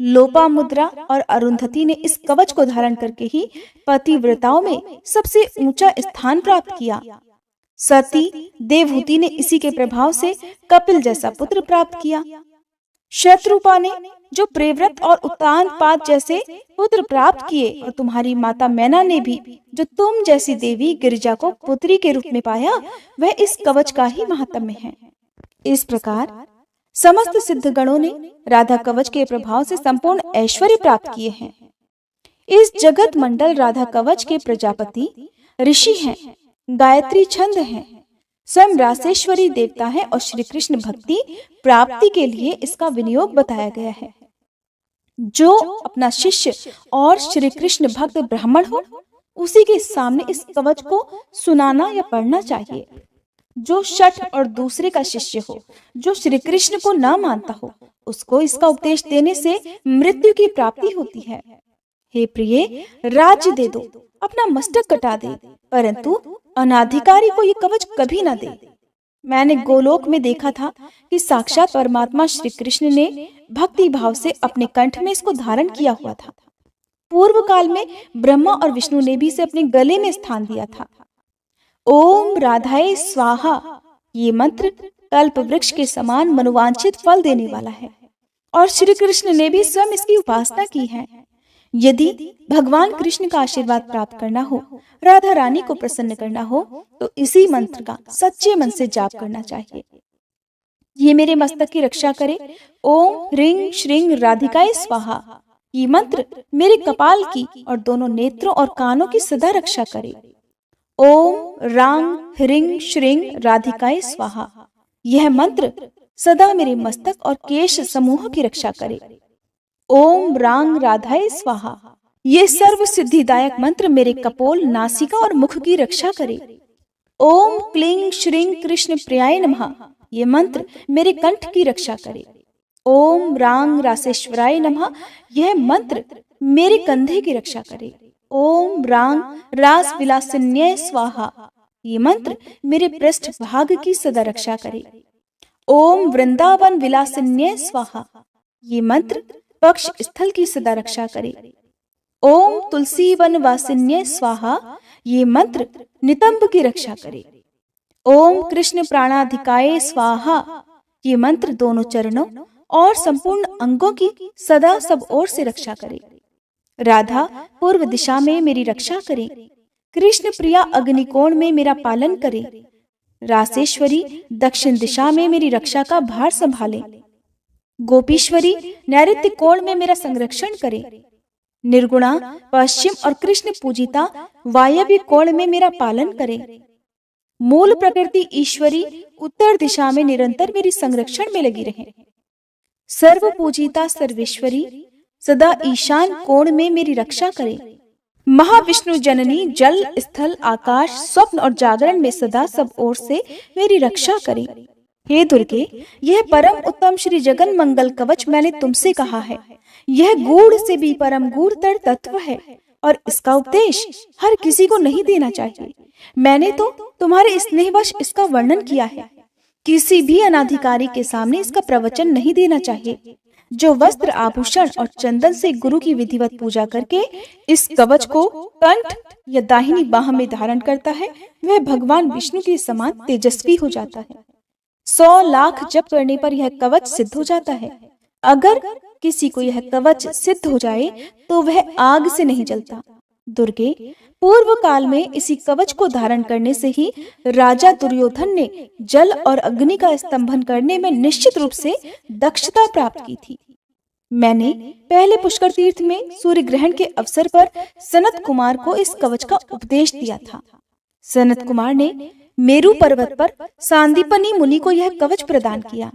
लोपा मुद्रा और अरुंधति ने इस कवच को धारण करके ही पतिव्रताओं में सबसे ऊंचा स्थान प्राप्त किया। सती देवहूति ने इसी के प्रभाव से कपिल जैसा पुत्र प्राप्त किया। शत्रुपा ने जो प्रेव्रत और उत्तानपाद जैसे पुत्र प्राप्त किए और तुम्हारी माता मैना ने भी जो तुम जैसी देवी गिरिजा को पुत्री के रूप में पाया, वह इस कवच का ही महात्म्य है। इस प्रकार समस्त सिद्धगणों ने राधा कवच के प्रभाव से संपूर्ण ऐश्वर्य प्राप्त किए हैं। इस जगत मंडल राधा कवच के प्रजापति ऋषि हैं, गायत्री छंद हैं, स्वयं रासेश्वरी देवता है और श्री कृष्ण भक्ति प्राप्ति के लिए इसका विनियोग बताया गया है। जो अपना शिष्य और श्री कृष्ण भक्त ब्राह्मण हो उसी के सामने इस कवच को सुनाना या पढ़ना चाहिए। जो शठ और दूसरे का शिष्य हो, जो श्री कृष्ण को न मानता हो, उसको इसका उपदेश देने से मृत्यु की प्राप्ति होती है। हे प्रिय, राज्य दे दो, अपना मस्तक कटा दे, परंतु अनाधिकारी को ये कवच कभी न दे। मैंने गोलोक में देखा था कि साक्षात परमात्मा श्री कृष्ण ने भक्ति भाव से अपने कंठ में इसको धारण किया हुआ था। पूर्व काल में ब्रह्मा और विष्णु ने भी इसे अपने गले में स्थान दिया था। ओम राधाए स्वाहा, ये मंत्र कल्प वृक्ष के समान मनोवांछित फल देने वाला है और श्री कृष्ण ने भी स्वयं इसकी उपासना की है। यदि भगवान कृष्ण का आशीर्वाद प्राप्त करना हो, राधा रानी को प्रसन्न करना हो, तो इसी मंत्र का सच्चे मन से जाप करना चाहिए। ये मेरे मस्तक की रक्षा करे। ओम ह्रीं श्रीं राधिकाय स्वाहा, ये मंत्र मेरे कपाल की और दोनों नेत्रों और कानों की सदा रक्षा करे। ओम रां ह्रीं श्रीं राधिकाय स्वाहा, यह मंत्र सदा मेरे मस्तक और केश समूह की रक्षा करे। ओम रांग राधाय स्वाहा, ये सर्व सिद्धिदायक मंत्र मेरे कपोल, नासिका और मुख की रक्षा करे। ओम क्लीं श्रीं कृष्ण प्रियाय नमः, ये मंत्र मेरे कंठ की रक्षा करे। ओम रांग रासेश्वराय नमः, यह मंत्र मेरे कंधे की रक्षा करे। ओम रांग रास विलासिन्याय स्वाहा, ये मंत्र मेरे पृष्ठ भाग की सदा रक्षा करे। ओम वृंदावन विलासिन्याय स्वाहा, ये मंत्र पक्ष स्थल की सदा रक्षा करे। ओम तुलसी वन वासिन्याय स्वाहा, ये मंत्र नितंब की रक्षा करे। ओम कृष्ण प्राणाधिकाय स्वाहा, ये मंत्र दोनों चरणों और संपूर्ण अंगों की सदा सब ओर से रक्षा करे। राधा पूर्व दिशा में मेरी रक्षा करे। कृष्ण प्रिया अग्निकोण में मेरा पालन करे। रासेश्वरी दक्षिण दिशा में मेरी रक्षा का भार संभाले। गोपीश्वरी नैऋत्य कोण में मेरा संरक्षण करे। निर्गुणा पश्चिम और कृष्ण पूजिता वायव्य कोण में मेरा पालन करे। मूल प्रकृति ईश्वरी उत्तर दिशा में निरंतर मेरी संरक्षण में लगी रहे। सर्व पूजिता सर्वेश्वरी सदा ईशान कोण में मेरी रक्षा करे। महाविष्णु जननी जल स्थल आकाश स्वप्न और जागरण में सदा सब ओर से मेरी रक्षा करे। हे दुर्गे, यह परम उत्तम श्री जगन मंगल कवच मैंने तुमसे कहा है। यह गूढ़ से भी परम गूढ़तर तत्व है और इसका उपदेश हर किसी को नहीं देना चाहिए। मैंने तो तुम्हारे स्नेहवश इसका वर्णन किया है। किसी भी अनाधिकारी के सामने इसका प्रवचन नहीं देना चाहिए। जो वस्त्र आभूषण और चंदन से गुरु की विधिवत पूजा करके इस कवच को कंठ या दाहिनी बाह में धारण करता है, वह भगवान विष्णु के समान तेजस्वी हो जाता है। 100 लाख जप करने पर यह कवच सिद्ध हो जाता है। अगर किसी को यह कवच सिद्ध हो जाए तो वह आग से नहीं जलता। दुर्गे, पूर्व काल में इसी कवच को धारण करने से ही राजा दुर्योधन ने जल और अग्नि का स्तंभन करने में निश्चित रूप से दक्षता प्राप्त की थी। मैंने पहले पुष्कर तीर्थ में सूर्य ग्रहण के अवसर पर सनत कुमार को इस कवच का उपदेश दिया था। सनत कुमार ने मेरु पर्वत पर सांदीपनी मुनि को यह कवच प्रदान किया।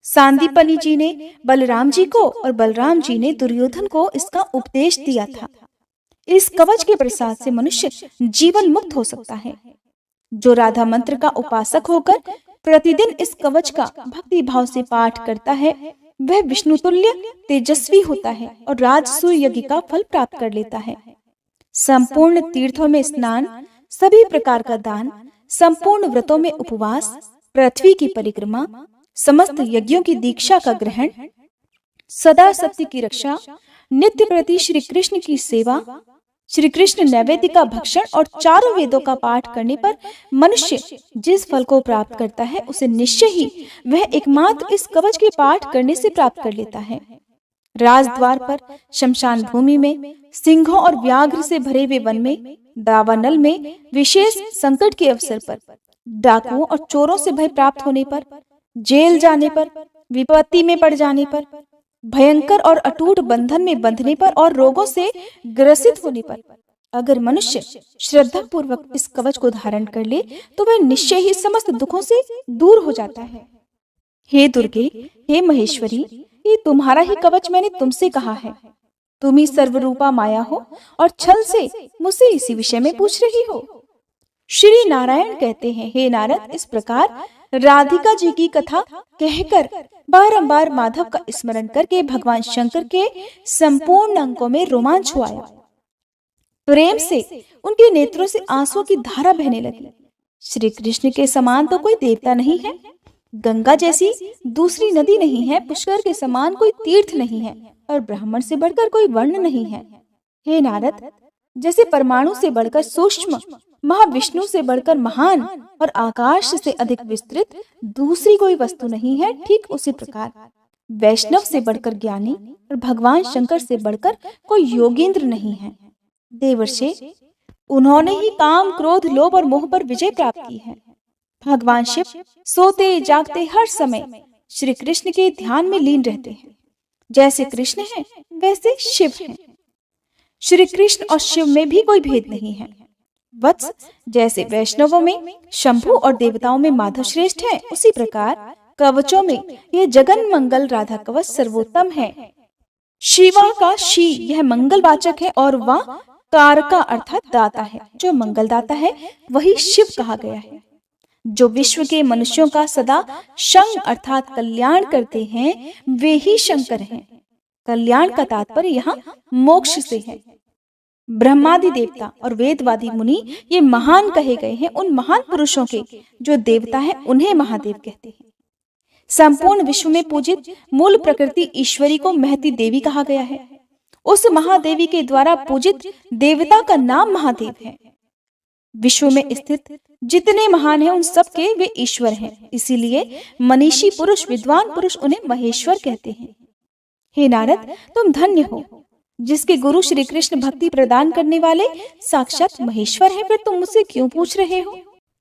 सांदीपनी जी ने बलराम जी को और बलराम जी ने दुर्योधन को इसका उपदेश दिया था। इस कवच के प्रसाद से मनुष्य जीवन मुक्त हो सकता है। जो राधा मंत्र का उपासक होकर प्रतिदिन इस कवच का भक्ति भाव से पाठ करता है, वह विष्णु तुल्य तेजस्वी होता है और राजसूय यज्ञ का फल प्राप्त कर लेता है। संपूर्ण तीर्थों में स्नान, सभी प्रकार का दान, संपूर्ण व्रतों में उपवास, पृथ्वी की परिक्रमा, समस्त यज्ञों की दीक्षा का ग्रहण, सदा सत्य की रक्षा, नित्य प्रति श्री कृष्ण की सेवा, श्री कृष्ण नैवेद्य का भक्षण और चारों वेदों का पाठ करने पर मनुष्य जिस फल को प्राप्त करता है, उसे निश्चय ही वह एकमात्र इस कवच के पाठ करने से प्राप्त कर लेता है। राजद्वार पर, शमशान भूमि में, सिंहों और व्याघ्र से भरे हुए वन में, दावानल में, विशेष संकट के अवसर पर, डाकुओं और चोरों से भय प्राप्त होने पर, जेल जाने पर, विपत्ति में पड़ जाने पर, भयंकर और अटूट बंधन में बंधने पर और रोगों से ग्रसित होने पर अगर मनुष्य श्रद्धा पूर्वक इस कवच को धारण कर ले तो वह निश्चय ही समस्त दुखों से दूर हो जाता है। हे दुर्गे, हे महेश्वरी, ये तुम्हारा ही कवच मैंने तुमसे कहा है। तुम ही सर्वरूपा माया हो और छल से मुझसे इसी विषय में पूछ रही हो। श्री नारायण कहते हैं, हे नारद, इस प्रकार राधिका जी की कथा कहकर बारंबार माधव का स्मरण करके भगवान शंकर के संपूर्ण अंगों में रोमांच हुआ। प्रेम से उनके नेत्रों से आंसुओं की धारा बहने लगी। श्री कृष्ण के समान तो कोई देवता नहीं है, गंगा जैसी दूसरी नदी नहीं है, पुष्कर के समान कोई तीर्थ नहीं है और ब्राह्मण से बढ़कर कोई वर्ण नहीं है। हे नारद, जैसे परमाणु से बढ़कर सूक्ष्म, महाविष्णु से बढ़कर महान और आकाश से अधिक विस्तृत दूसरी कोई वस्तु नहीं है, ठीक उसी प्रकार वैष्णव से बढ़कर ज्ञानी और भगवान शंकर से बढ़कर कोई योगेंद्र नहीं है। देवर्षि, उन्होंने ही काम, क्रोध, लोभ और मोह पर विजय प्राप्त की है। भगवान शिव सोते जागते हर समय श्री कृष्ण के ध्यान में लीन रहते हैं। जैसे कृष्ण है वैसे शिव है। श्री कृष्ण और शिव में भी कोई भेद नहीं है। वत्स, जैसे वैष्णवों में शंभु और देवताओं में माधव श्रेष्ठ है, उसी प्रकार कवचों में यह जगन मंगल राधा कवच सर्वोत्तम है। शिवा का शी यह मंगल वाचक है और वह कारका अर्थात दाता है। जो मंगल दाता है वही शिव कहा गया है। जो विश्व के मनुष्यों का सदा शंग अर्थात कल्याण करते हैं वे ही शंकर हैं। कल्याण का तात्पर्य यहाँ मोक्ष से है। ब्रह्मादि देवता और वेदवादी मुनि ये महान कहे गए हैं। उन महान पुरुषों के जो देवता है उन्हें महादेव कहते हैं। संपूर्ण विश्व में पूजित मूल प्रकृति ईश्वरी को महती देवी कहा गया है। उस महादेवी के द्वारा पूजित देवता का नाम महादेव है। विश्व में स्थित जितने महान हैं उन सब के वे ईश्वर हैं। इसीलिए मनीषी पुरुष, विद्वान पुरुष उन्हें महेश्वर कहते हैं। हे नारद, तुम धन्य हो जिसके गुरु श्री कृष्ण भक्ति प्रदान करने वाले साक्षात महेश्वर हैं। फिर तुम मुझसे क्यों पूछ रहे हो?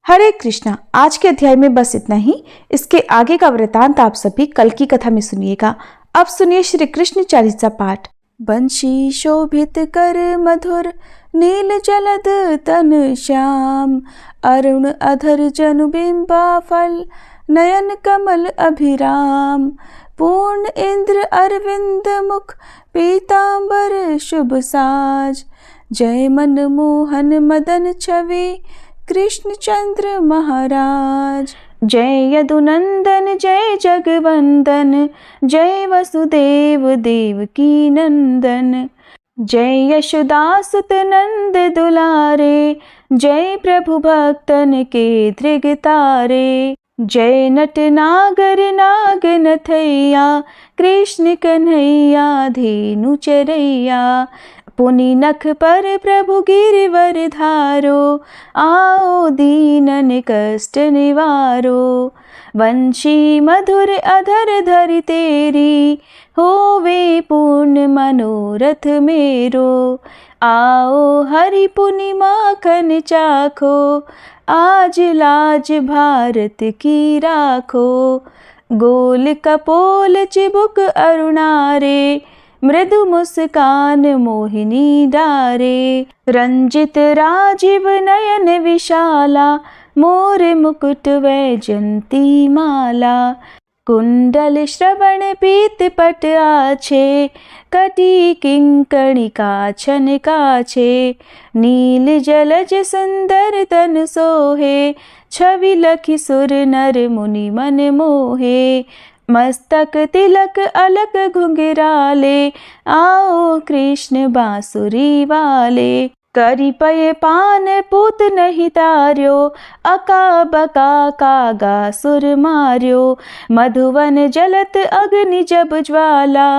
हरे कृष्णा। आज के अध्याय में बस इतना ही। इसके आगे का वृतांत आप सभी कल की कथा में सुनिएगा। अब सुनिए श्री कृष्ण चालीसा पाठ। बंशी शोभित कर मधुर नील जलद तन श्याम, अरुण अधर जनु बिंबा फल नयन कमल अभिराम, पूर्ण इंद्र अरविंद मुख पीतांबर शुभ साज, जय मन मोहन मदन छवि कृष्ण चंद्र महाराज। जय यदुनंदन जय जगवंदन, जय वसुदेव देवकी नंदन, जय यशोदासुत नंद दुलारे, जय प्रभु भक्तन के धृग तारे, जय नट नागर नाग नथैया, कृष्ण कन्हैया धेनु चरैया, पुनि नख पर प्रभु गिरिवर धारो, आओ दीनन कष्ट निवारो, वंशी मधुर अधर धरि तेरी, होवे पूर्ण मनोरथ मेरो, आओ हरि पुनि माखन चाखो, आज लाज भारत की राखो, गोल कपोल चिबुक अरुणारे, मृदु मुस्कान मोहिनी डारे, रंजित राजीव नयन विशाला, मोर मुकुट वैजंती माला, कुंडल श्रवण पीत पट आछे, कटी किंकणी काछन काछे, नील जलज सुंदर तन सोहे, छवि लखि सुर नर मुनि मन मोहे, मस्तक तिलक अलक घुंघराले, आओ कृष्ण बांसुरी वाले, करी पय पान पूत नहीं तार्यो, अका बका कागा सुर मार्यो, मधुवन जलत अग्नि जब ज्वाला,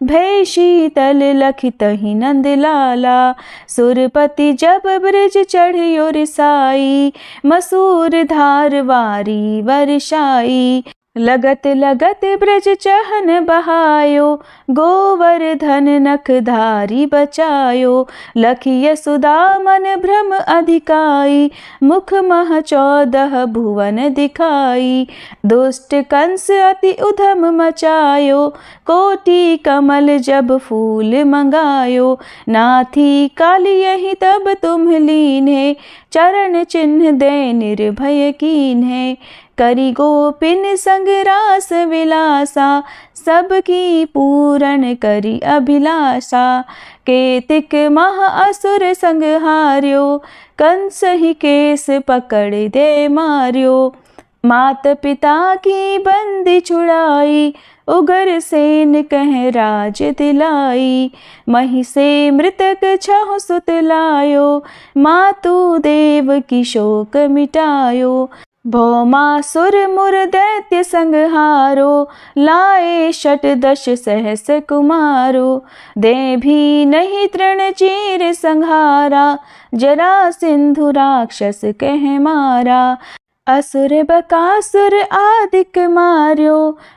भय शीतल लखित ही नंद लाला, सुरपति जब ब्रज चढ़ियो रिसाई, मसूर धार वारी वर्षाई, लगत लगत ब्रज चहन बहायो, गोवर्धन नख धारी बचायो, लखिय सुदा मन भ्रम अधिकाई, मुख मह 14 भुवन दिखाई, दुष्ट कंस अति उधम मचायो, कोटि कमल जब फूल मंगायो, नाथी काली यही तब तुम लीन्हे, चरण चिन्ह दे निर्भय कीन्हे, करी गोपिन संग रास विलासा, सबकी पूर्ण करी अभिलाषा। केतिक मह असुर संहार्यो, कंस ही केस पकड़ दे मार्यो। मात पिता की बंदी छुड़ाई, उगर सेन कह राज दिलाई। मही से मृतक छह सुत लायो, मातु देव की शोक मिटायो। भौमासुर मुर दैत्य संहारो, लाए शत दश सहस कुमारो। दे भी नहीं तृण चीर संहारा, जरा सिंधु राक्षस कह मारा। असुर बकासुर आदिक मार्यो,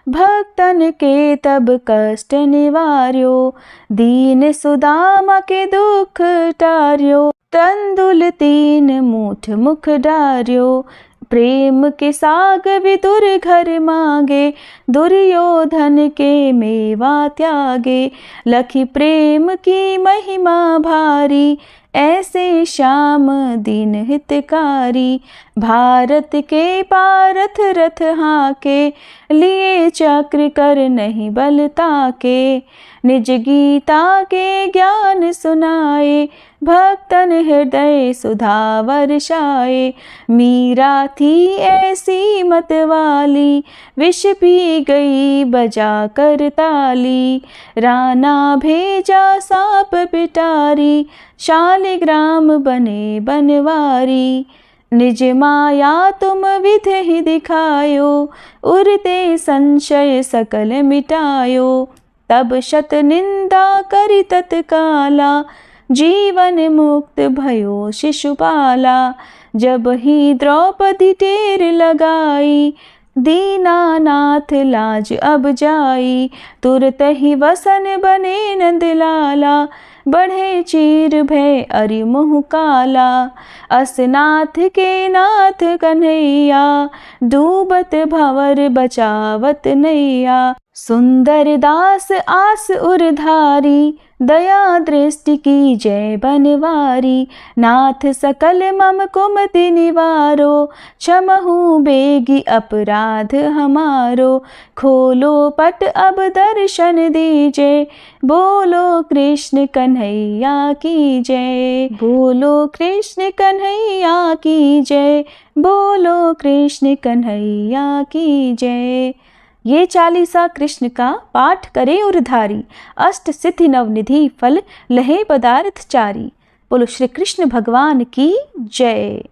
भक्तन के तब कष्ट निवार्यो। दीन सुदामा के दुख टार्यो, तंदुल 3 मूठ मुख डार्यो। प्रेम के साग विदुर घर मांगे, दुर्योधन के मेवा त्यागे। लखी प्रेम की महिमा भारी, ऐसे श्याम दीन हितकारी। भारत के पारथ रथ हाके, लिए चक्र कर नहीं बल ताके। निज गीता के ज्ञान सुनाए, भक्तन हृदय सुधा वर्षाए। मीरा थी ऐसी मत वाली, विष पी गई बजा कर ताली। राना भेजा सांप पिटारी, शालिग्राम बने बनवारी। निज माया तुम विधि ही दिखायो, उरते संशय सकल मिटायो। तब शत निंदा करी तत्काला, जीवन मुक्त भयो शिशुपाला। जब ही द्रौपदी टेर लगाई, दीनानाथ लाज अब जाई। तुरत ही वसन बने नंदलाला, बढ़े चीर भय अरि मुँह काला। असनाथ के नाथ कन्हैया, डूबत भंवर बचावत नैया। सुंदर दास आस उरधारी, दया दृष्टि की जय बनवारी। नाथ सकल मम कुमति निवारो, क्षमहु बेगी अपराध हमारो। खोलो पट अब दर्शन दीजे, बोलो कृष्ण कन्हैया की जय। बोलो कृष्ण कन्हैया की जय, बोलो कृष्ण कन्हैया की जय। ये चालीसा कृष्ण का पाठ करे उरधारी, अष्ट सिद्धि नवनिधि फल लहे पदार्थ चारी। बोलो श्री कृष्ण भगवान की जय।